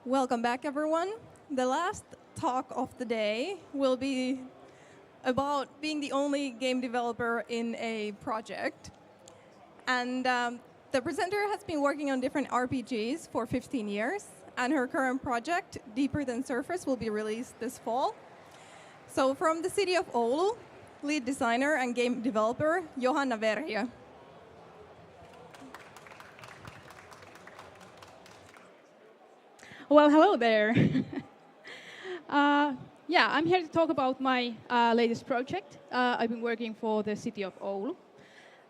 Welcome back, everyone. The last talk of the day will be about being the only game developer in a project. And the presenter has been working on different RPGs for 15 years, and her current project, Deeper Than Surface, will be released this fall. So from the City of Oulu, lead designer and game developer, Johanna Verhiö. Well, hello there. I'm here to talk about my latest project. I've been working for the City of Oulu.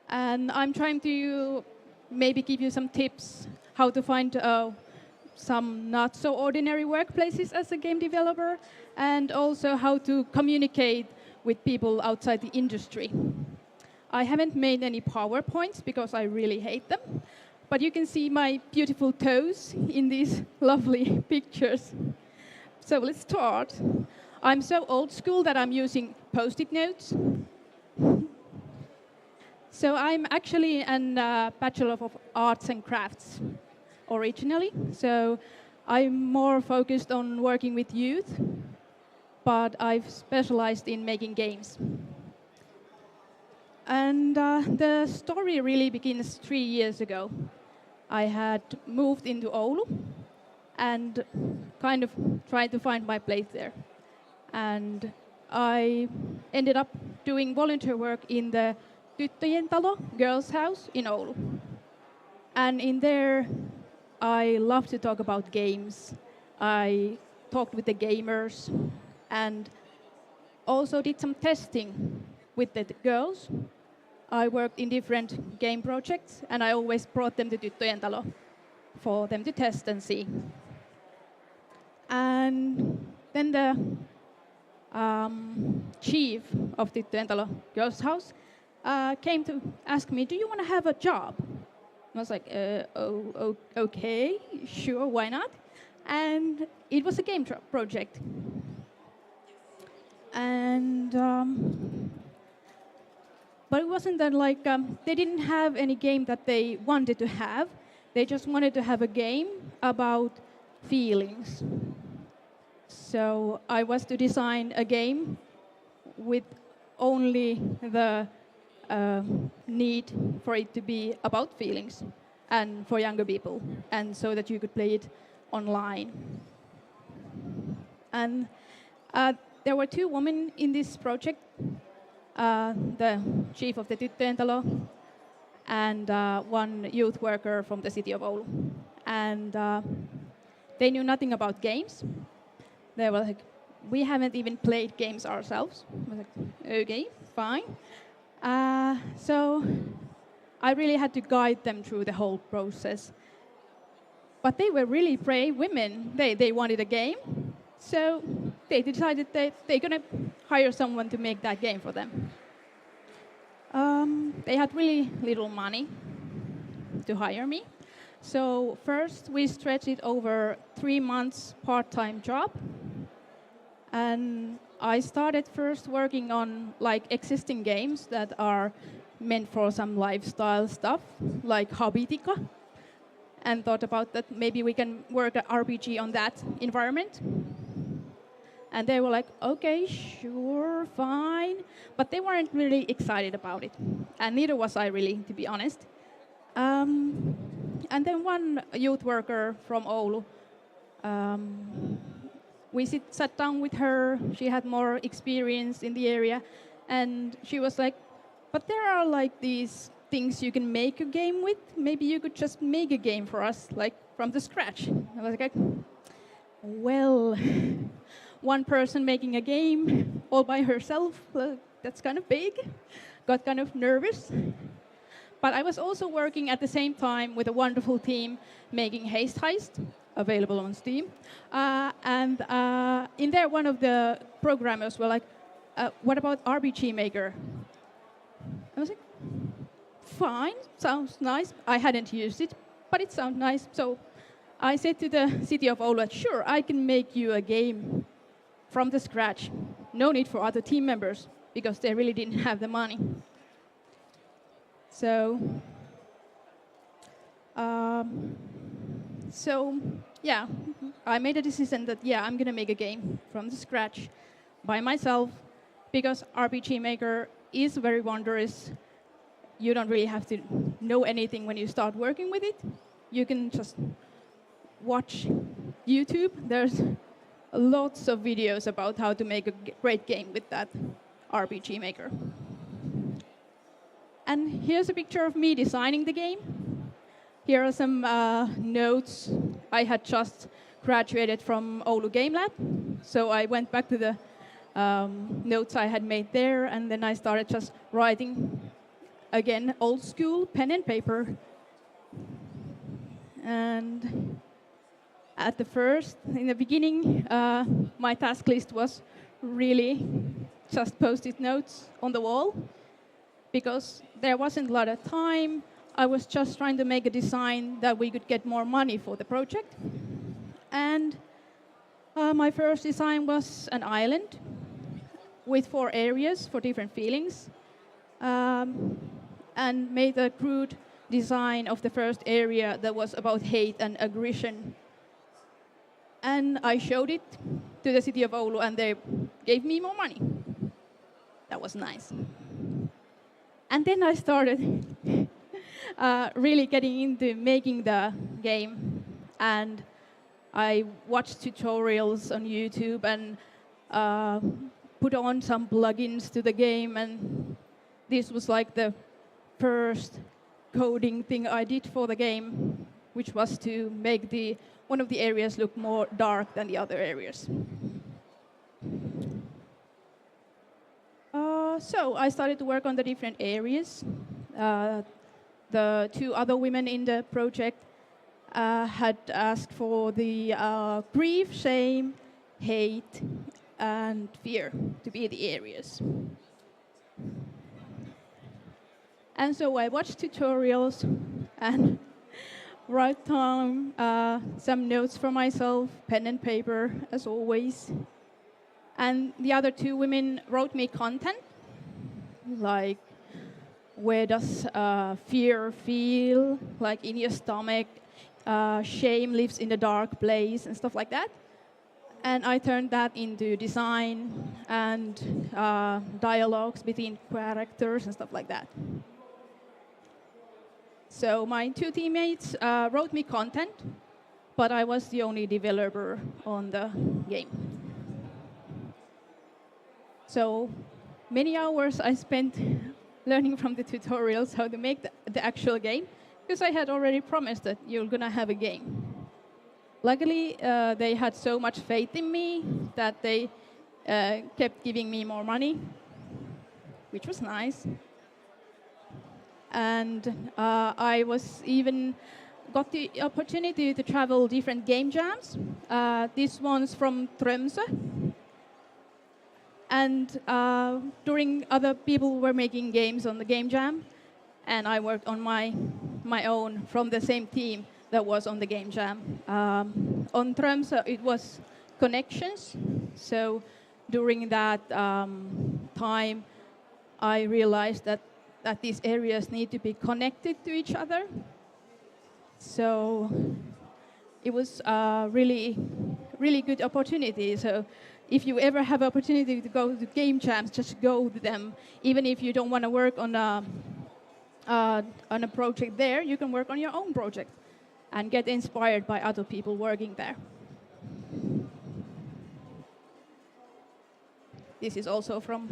And I'm trying to maybe give you some tips how to find some not so ordinary workplaces as a game developer, and also how to communicate with people outside the industry. I haven't made any PowerPoints because I really hate them. But you can see my beautiful toes in these lovely pictures. So let's start. I'm so old school that I'm using Post-it notes. So I'm actually a Bachelor of Arts and Crafts originally. So I'm more focused on working with youth, but I've specialized in making games. And the story really begins 3 years ago. I had moved into Oulu and kind of tried to find my place there. And I ended up doing volunteer work in the Tyttöjen talo, girls' house in Oulu. And in there, I love to talk about games. I talked with the gamers and also did some testing with the girls. I worked in different game projects, and I always brought them to Tyttöjen talo for them to test and see. And then the chief of Tyttöjen talo girls' house came to ask me, do you want to have a job? I was like, okay, sure, why not? And it was a game project. And but it wasn't that like, they didn't have any game that they wanted to have. They just wanted to have a game about feelings. So I was to design a game with only the need for it to be about feelings and for younger people, and so that you could play it online. And there were 2 women in this project. The chief of the Tyttöjen talo and 1 youth worker from the City of Oulu. And they knew nothing about games. They were like, we haven't even played games ourselves. I was like, okay, fine. So I really had to guide them through the whole process. But they were really brave women. They wanted a game. So they decided that they're going to hire someone to make that game for them. They had really little money to hire me. So first we stretched it over 3 months part-time job. And I started first working on like existing games that are meant for some lifestyle stuff, like Habitika. And thought about that maybe we can work an RPG on that environment. And they were like, okay, sure, fine. But they weren't really excited about it. And neither was I really, to be honest. And then one youth worker from Oulu, we sat down with her. She had more experience in the area. And she was like, but there are like these things you can make a game with. Maybe you could just make a game for us, like from the scratch. I was like, well, one person making a game all by herself, that's kind of big. Got kind of nervous. But I was also working at the same time with a wonderful team making Haste Heist, available on Steam. And in there, one of the programmers were like, what about RPG Maker? I was like, fine, sounds nice. I hadn't used it, but it sounds nice. So I said to the City of Oulu, sure, I can make you a game from the scratch. No need for other team members, because they really didn't have the money. So yeah, I made a decision that, yeah, I'm going to make a game from the scratch by myself, because RPG Maker is very wondrous. You don't really have to know anything when you start working with it. You can just watch YouTube. There's lots of videos about how to make a great game with that RPG Maker. And here's a picture of me designing the game. Here are some notes. I had just graduated from Oulu Game Lab, so I went back to the notes I had made there, and then I started just writing, again, old school, pen and paper. And in the beginning, my task list was really just post-it notes on the wall, because there wasn't a lot of time. I was just trying to make a design that we could get more money for the project. And my first design was an island with 4 areas for different feelings, and made a crude design of the first area that was about hate and aggression. And I showed it to the City of Oulu, and they gave me more money. That was nice. And then I started really getting into making the game. And I watched tutorials on YouTube and put on some plugins to the game. And this was like the first coding thing I did for the game, which was to make one of the areas look more dark than the other areas. So I started to work on the different areas. The 2 other women in the project had asked for the grief, shame, hate, and fear to be the areas. And so I watched tutorials and wrote down some notes for myself, pen and paper, as always. And the other 2 women wrote me content, like where does fear feel, like in your stomach, shame lives in the dark place, and stuff like that. And I turned that into design and dialogues between characters and stuff like that. So my 2 teammates wrote me content, but I was the only developer on the game. So many hours I spent learning from the tutorials how to make the actual game, because I had already promised that you're going to have a game. Luckily, they had so much faith in me that they kept giving me more money, which was nice. And I was even got the opportunity to travel different game jams. This one's from Tromsø. And during other people were making games on the game jam, and I worked on my own from the same team that was on the game jam. On Tromsø, it was connections. So during that time, I realized that these areas need to be connected to each other. So it was a really, really good opportunity. So if you ever have opportunity to go to game jams, just go to them. Even if you don't want to work on a project there, you can work on your own project and get inspired by other people working there. This is also from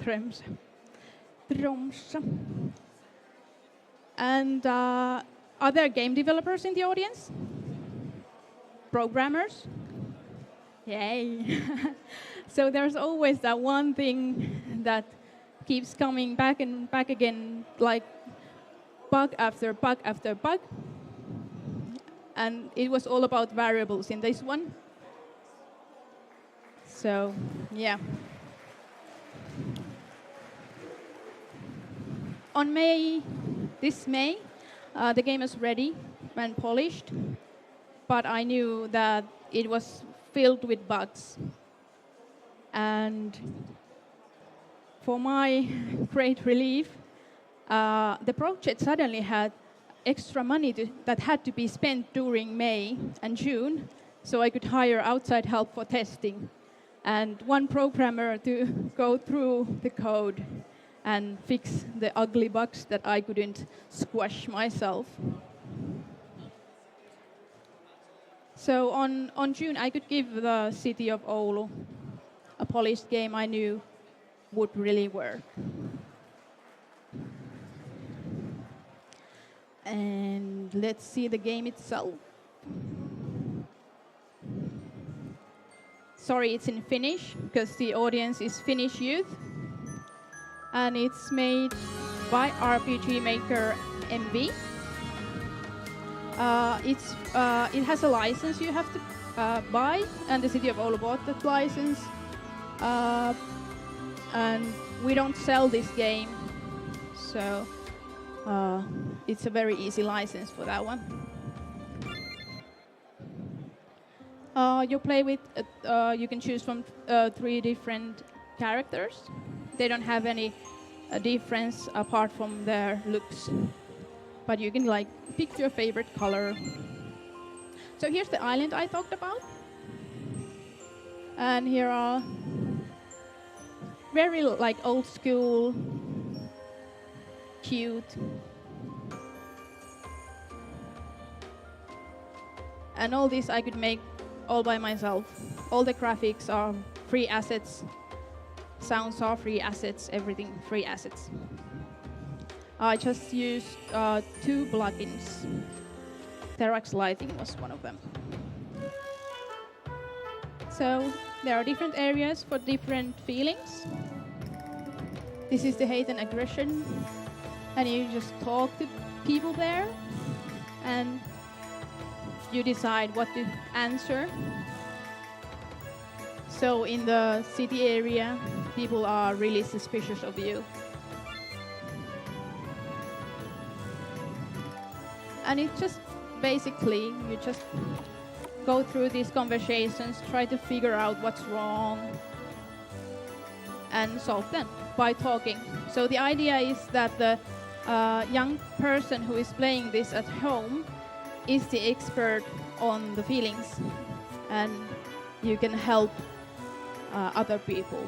Tromsø. And are there game developers in the audience? Programmers? Yay. So there's always that one thing that keeps coming back and back again, like bug after bug after bug. And it was all about variables in this one. So, yeah. On this May, the game was ready and polished, but I knew that it was filled with bugs. And for my great relief, the project suddenly had extra money that had to be spent during May and June. so I could hire outside help for testing, and one programmer to go through the code and fix the ugly bugs that I couldn't squash myself. So on June, I could give the City of Oulu a polished game I knew would really work. And let's see the game itself. Sorry, it's in Finnish, because the audience is Finnish youth. And it's made by RPG Maker MV. It has a license you have to buy, and the City of Oulu bought that license. And we don't sell this game, so it's a very easy license for that one. You play with, you can choose from 3 different characters. They don't have any difference apart from their looks. But you can like pick your favorite color. So here's the island I talked about. And here are very like old school, cute. And all this I could make all by myself. All the graphics are free assets. Sounds are free assets, everything free assets. I just used 2 plugins. Terax Lighting was one of them. So there are different areas for different feelings. This is the hate and aggression, and you just talk to people there, and you decide what to answer. So in the city area, people are really suspicious of you. And it just basically, you just go through these conversations, try to figure out what's wrong, and solve them by talking. So the idea is that the young person who is playing this at home is the expert on the feelings, and you can help other people.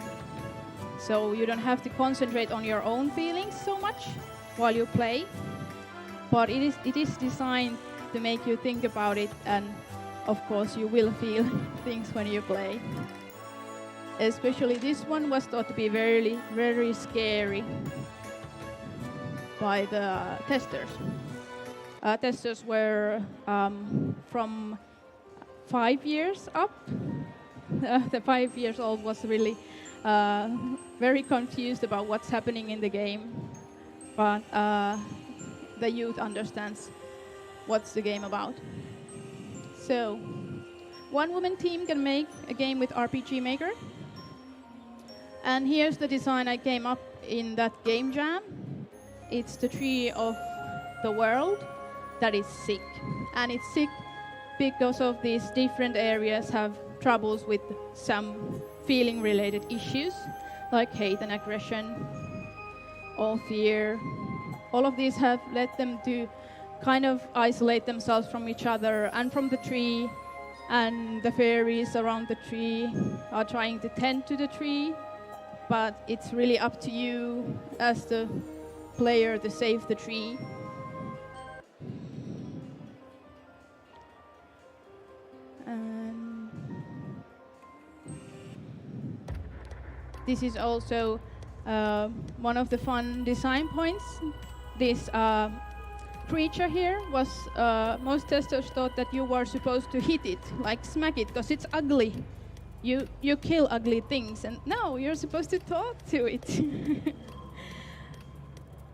So you don't have to concentrate on your own feelings so much while you play, but it is designed to make you think about it, and of course you will feel things when you play. Especially this one was thought to be very, very scary by the testers. Testers were from 5 years up. The 5 years old was really very confused about what's happening in the game, but the youth understands what's the game about. So, one woman team can make a game with RPG Maker. And here's the design I came up in that game jam. It's the tree of the world that is sick. And it's sick because of these different areas have troubles with some feeling-related issues, like hate and aggression, or fear. All of these have led them to kind of isolate themselves from each other and from the tree, and the fairies around the tree are trying to tend to the tree, but it's really up to you as the player to save the tree. And this is also one of the fun design points. This creature here was, most testers thought that you were supposed to hit it, like smack it, because it's ugly. You kill ugly things, and no, you're supposed to talk to it.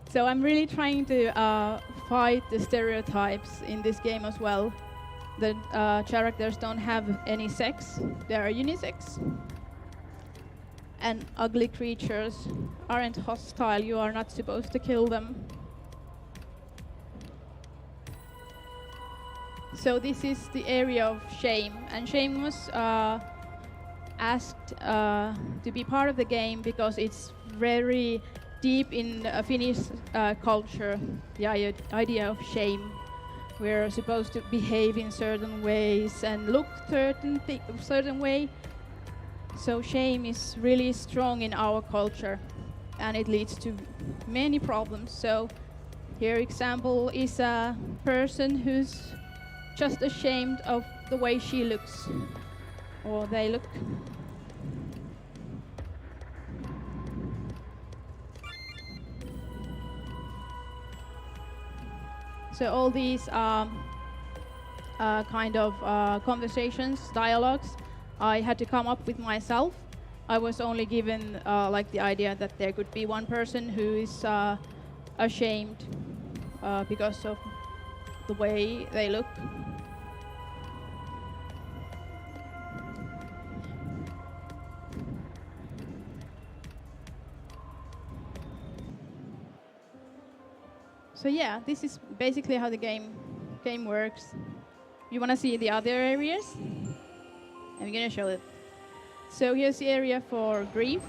So I'm really trying to fight the stereotypes in this game as well. The characters don't have any sex, they are unisex. And ugly creatures aren't hostile, you are not supposed to kill them. So this is the area of shame, and shame was asked to be part of the game because it's very deep in Finnish culture, the idea of shame. we're supposed to behave in certain ways and look certain way. So shame is really strong in our culture, and it leads to many problems. So here example is a person who's just ashamed of the way she looks or they look. So all these kind of conversations, dialogues, I had to come up with myself. I was only given like the idea that there could be one person who is ashamed because of the way they look. So yeah, this is basically how the game works. You want to see the other areas? I'm going to show it. So here's the area for grief.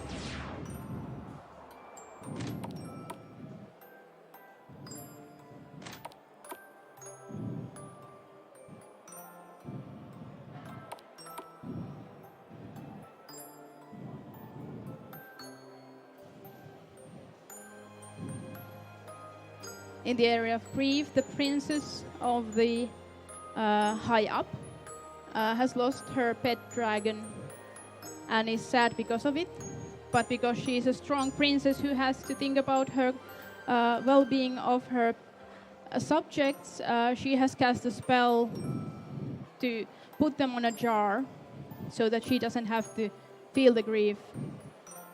In the area of grief, the princess of the high up has lost her pet dragon and is sad because of it. But because she is a strong princess who has to think about her well-being of her subjects, she has cast a spell to put them on a jar so that she doesn't have to feel the grief.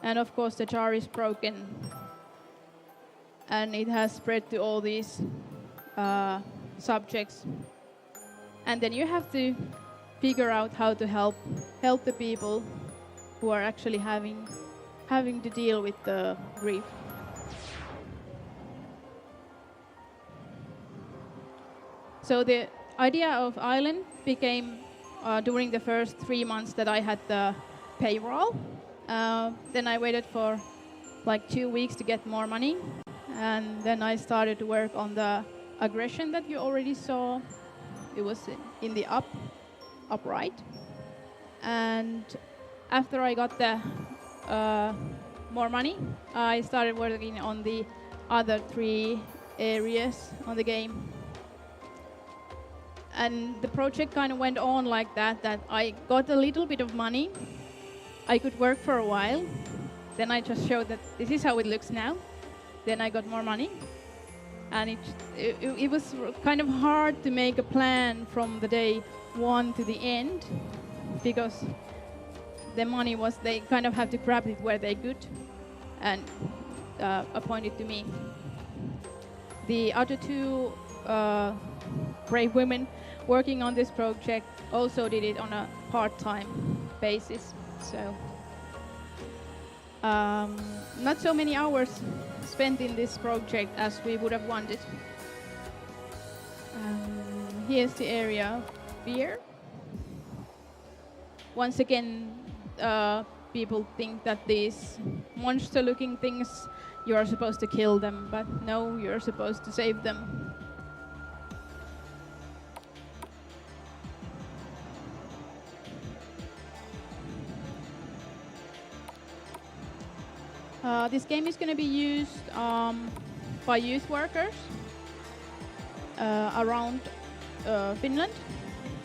And of course the jar is broken. And it has spread to all these subjects. And then you have to figure out how to help the people who are actually having to deal with the grief. So the idea of Island became during the first 3 months that I had the payroll. Then I waited for like 2 weeks to get more money. And then I started to work on the aggression that you already saw. It was in the upright. And after I got the more money, I started working on the other 3 areas on the game. And the project kind of went on like that I got a little bit of money. I could work for a while. Then I just showed that this is how it looks now. Then I got more money, and it was kind of hard to make a plan from the day 1 to the end, because the money was, they kind of have to grab it where they could and appoint it to me. The other 2 brave women working on this project also did it on a part-time basis. So not so many hours spent in this project as we would have wanted. Here's the area of fear. Once again, people think that these monster-looking things, you are supposed to kill them, but no, you're supposed to save them. This game is going to be used by youth workers around Finland,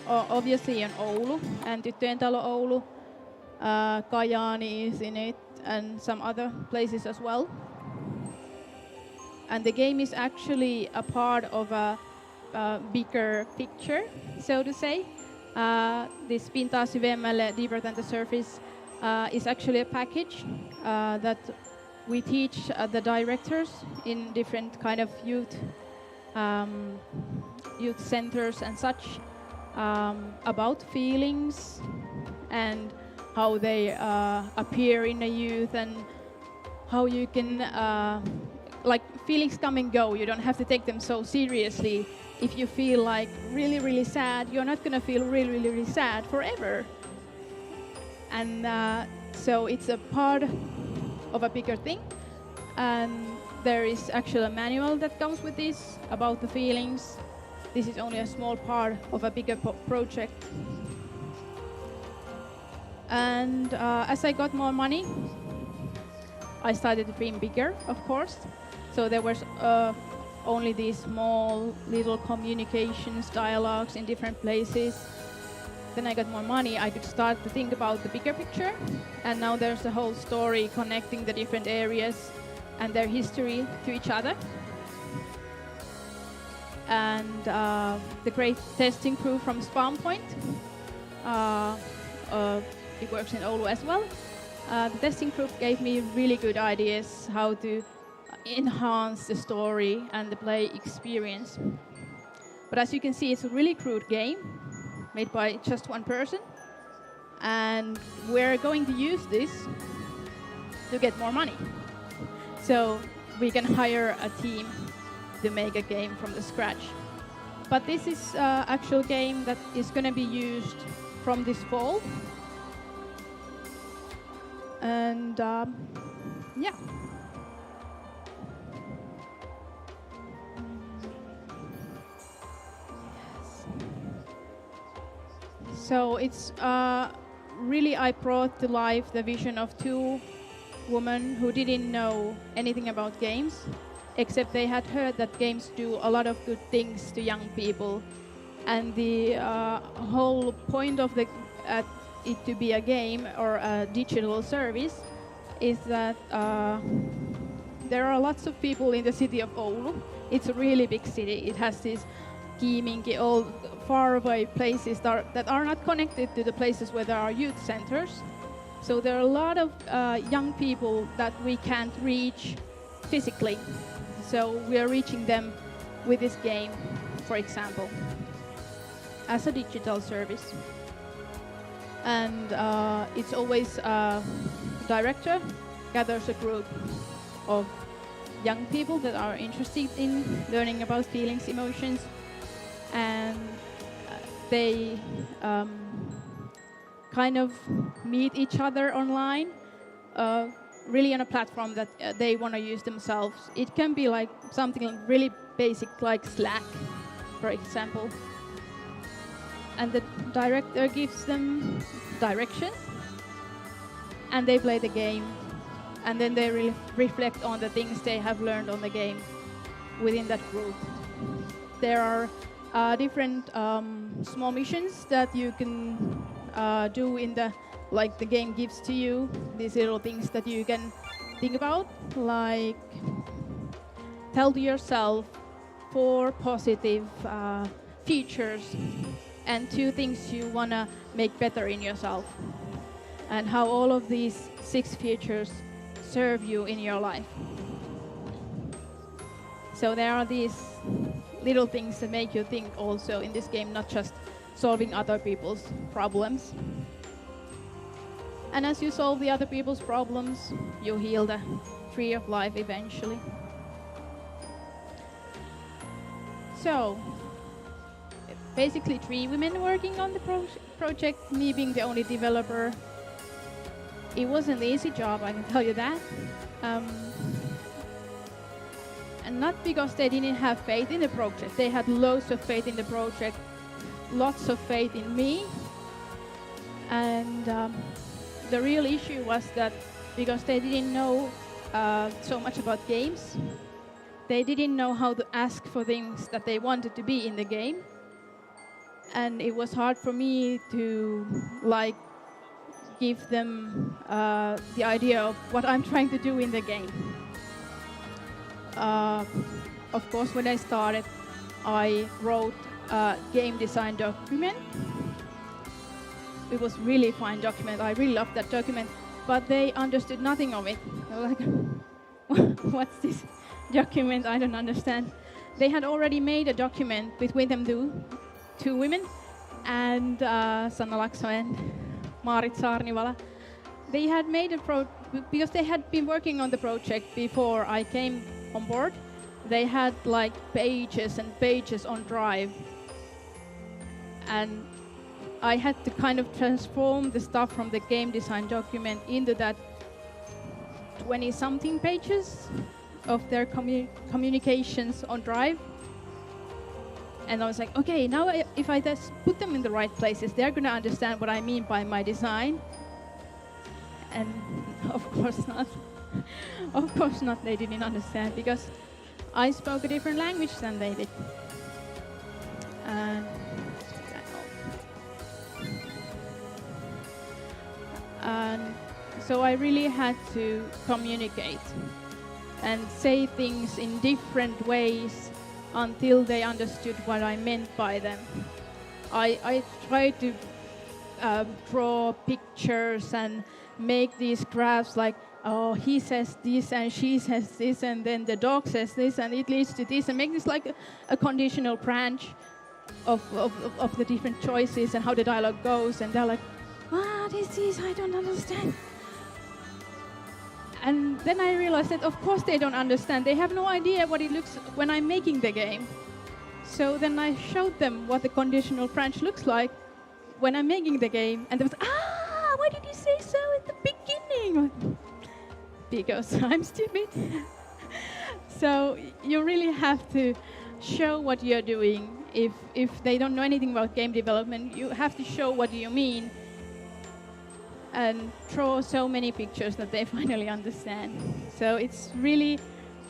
obviously in Oulu and Tyttöjen Talo Oulu. Kajaani is in it and some other places as well. And the game is actually a part of a bigger picture, so to say. This Pintaa, syvemmälle, deeper than the surface, is actually a package that we teach the directors in different kind of youth centers and such about feelings and how they appear in a youth, and how you can like feelings come and go. You don't have to take them so seriously. If you feel like really, really sad, you're not gonna feel really, really, really sad forever. And so it's a part of a bigger thing. And there is actually a manual that comes with this about the feelings. this is only a small part of a bigger project. And as I got more money, I started to dream bigger, of course. So there was only these small little communications, dialogues in different places. Then I got more money, I could start to think about the bigger picture. And now there's a whole story connecting the different areas and their history to each other. And the great testing crew from Spawn Point, it works in Oulu as well. The testing group gave me really good ideas how to enhance the story and the play experience. But as you can see, it's a really crude game made by just one person. And we're going to use this to get more money. So we can hire a team to make a game from the scratch. But this is an actual game that is going to be used from this fall. And yeah. So it's really, I brought to life the vision of two women who didn't know anything about games, except they had heard that games do a lot of good things to young people. And the whole point of it to be a game or a digital service is that there are lots of people in the city of Oulu. It's a really big city. It has these all far away places that are not connected to the places where there are youth centers. So there are a lot of young people that we can't reach physically. So we are reaching them with this game, for example, as a digital service. And it's always director gathers a group of young people that are interested in learning about feelings, emotions, and they kind of meet each other online, really on a platform that they want to use themselves. It can be like something really basic like Slack, for example. And the director gives them directions, and they play the game, and then they really reflect on the things they have learned on the game within that group. There are different small missions that you can do in the game gives to you, these little things that you can think about, like tell to yourself 4 positive features and 2 things you want to make better in yourself, and how all of these 6 features serve you in your life. So there are these little things that make you think also in this game, not just solving other people's problems. And as you solve the other people's problems, you heal the tree of life eventually. So basically 3 women working on the project, me being the only developer. It wasn't an easy job, I can tell you that. And not because they didn't have faith in the project. They had loads of faith in the project, lots of faith in me. And the real issue was that because they didn't know so much about games, they didn't know how to ask for things that they wanted to be in the game. And it was hard for me to give them the idea of what I'm trying to do in the game. Of course, when I started, I wrote a game design document. It was a really fine document. I really loved that document, but they understood nothing of it. They were like, what's this document? I don't understand. They had already made a document between them two women, and Sanna Lakso and Maarit Saarnivala. They had made because they had been working on the project before I came on board. They had like pages and pages on Drive, and I had to kind of transform the stuff from the game design document into that 20-something pages of their communications on Drive. And I was like, okay, now if I just put them in the right places, they're going to understand what I mean by my design. And of course not. Of course not, they didn't understand, because I spoke a different language than they did. And so I really had to communicate and say things in different ways until they understood what I meant by them. I tried to draw pictures and make these graphs like, oh, he says this and she says this and then the dog says this and it leads to this, and make this like a conditional branch of the different choices and how the dialogue goes. And they're like, what is this? I don't understand. And then I realized that of course they don't understand. They have no idea what it looks when I'm making the game. So then I showed them what the conditional branch looks like when I'm making the game. And they was, why did you say so at the beginning? Because I'm stupid. So you really have to show what you're doing. If they don't know anything about game development, you have to show what you mean and draw so many pictures that they finally understand. So it's really,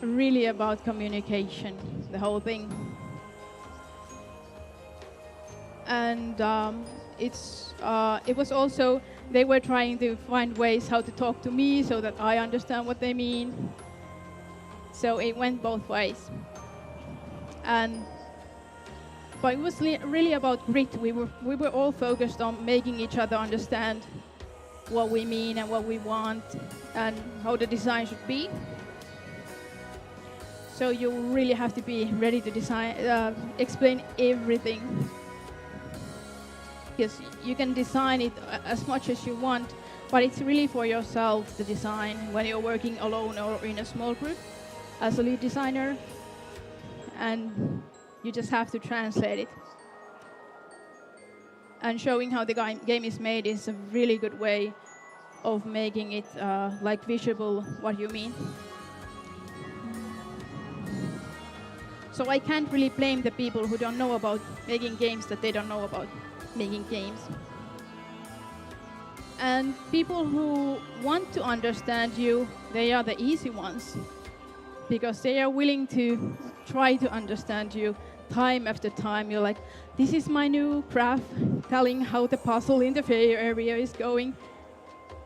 really about communication, the whole thing. And it was also, they were trying to find ways how to talk to me so that I understand what they mean. So it went both ways. But it was really about grit. We were all focused on making each other understand what we mean and what we want and how the design should be. So you really have to be ready to explain everything. Because you can design it as much as you want, but it's really for yourself, the design, when you're working alone or in a small group as a lead designer. And you just have to translate it. And showing how the game is made is a really good way of making it like visible what you mean. So I can't really blame the people who don't know about making games that they don't know about making games. And people who want to understand you, they are the easy ones, because they are willing to try to understand you time after time. You're like, this is my new graph telling how the puzzle in the fair area is going.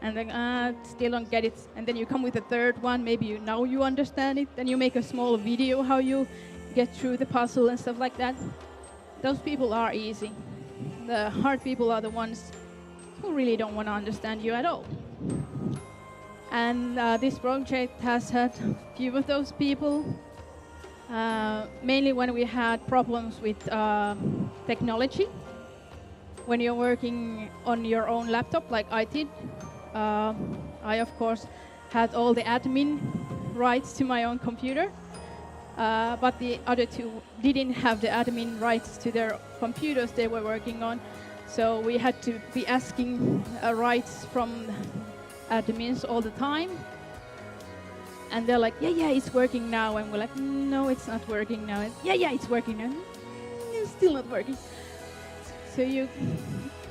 And then, still don't get it. And then you come with a third one, maybe now you understand it. Then you make a small video how you get through the puzzle and stuff like that. Those people are easy. The hard people are the ones who really don't want to understand you at all. And this project has had a few of those people. Mainly when we had problems with technology. When you're working on your own laptop, like I did, I of course had all the admin rights to my own computer, but the other two didn't have the admin rights to their computers they were working on. So we had to be asking rights from admins all the time. And they're like, yeah, it's working now. And we're like, no, it's not working now. And, yeah, it's working now. It's still not working. So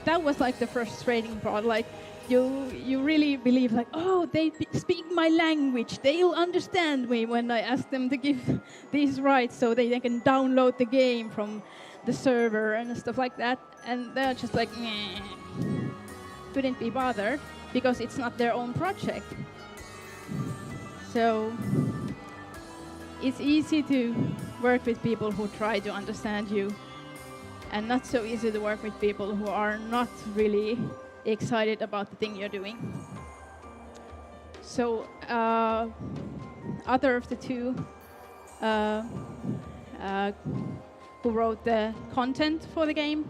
that was like the frustrating part. Like, you really believe like, oh, they speak my language. They'll understand me when I ask them to give these rights so they can download the game from the server and stuff like that. And they're just like, couldn't be bothered because it's not their own project. So it's easy to work with people who try to understand you, and not so easy to work with people who are not really excited about the thing you're doing. So other of the two who wrote the content for the game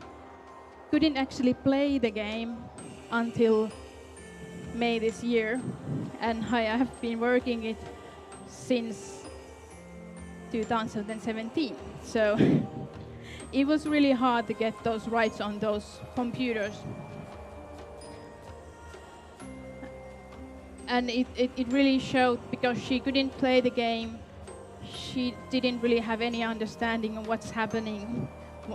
couldn't actually play the game until May this year, and I have been working it since 2017. So it was really hard to get those rights on those computers. And it really showed, because she couldn't play the game. She didn't really have any understanding of what's happening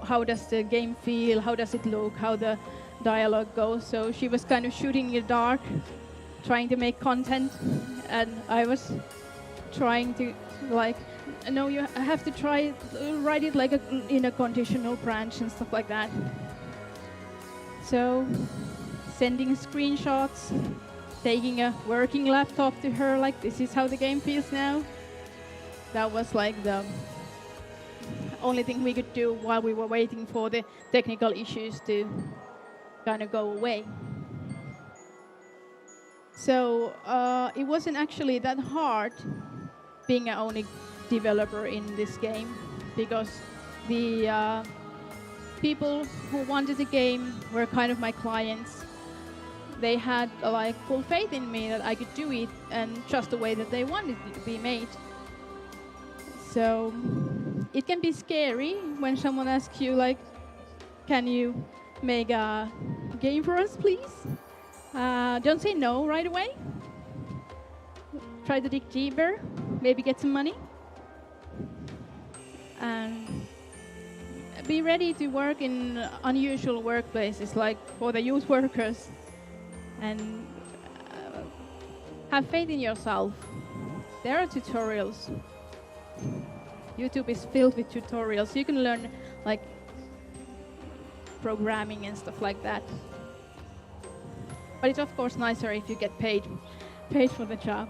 how does the game feel, how does it look, how the dialogue goes. So she was kind of shooting in the dark, trying to make content, and I was trying to like, no, you have to try write it like in a conditional branch and stuff like that. So sending screenshots, taking a working laptop to her, like this is how the game feels now. That was like the only thing we could do while we were waiting for the technical issues to kind of go away. So it wasn't actually that hard being an only developer in this game, because the people who wanted the game were kind of my clients. They had like full faith in me that I could do it and just the way that they wanted it to be made. So it can be scary when someone asks you like, can you make a game for us, please? Don't say no right away. Try to dig deeper, maybe get some money. And be ready to work in unusual workplaces, like for the youth workers. And have faith in yourself. There are tutorials. YouTube is filled with tutorials. You can learn like programming and stuff like that. But it's of course nicer if you get paid for the job.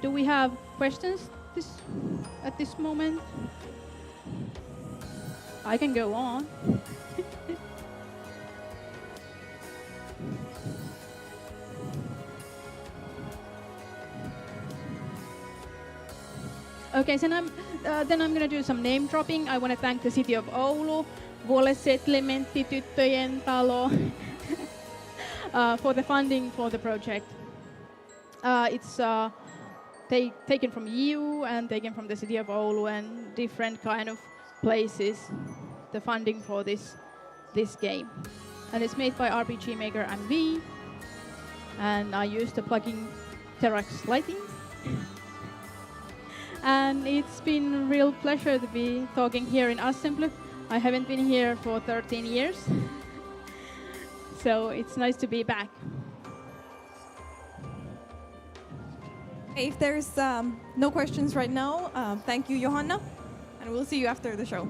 Do we have questions at this moment? I can go on. Okay, so then I'm going to do some name dropping. I want to thank the City of Oulu, Vuole Settlementti, Tyttöjen Talo, for the funding for the project. It's taken from EU and taken from the City of Oulu and different kind of places, the funding for this game. And it's made by RPG Maker MV, and I used the plugin Terax Lighting. And it's been a real pleasure to be talking here in Assemble. I haven't been here for 13 years, so it's nice to be back. If there's no questions right now, thank you, Johanna, and we'll see you after the show.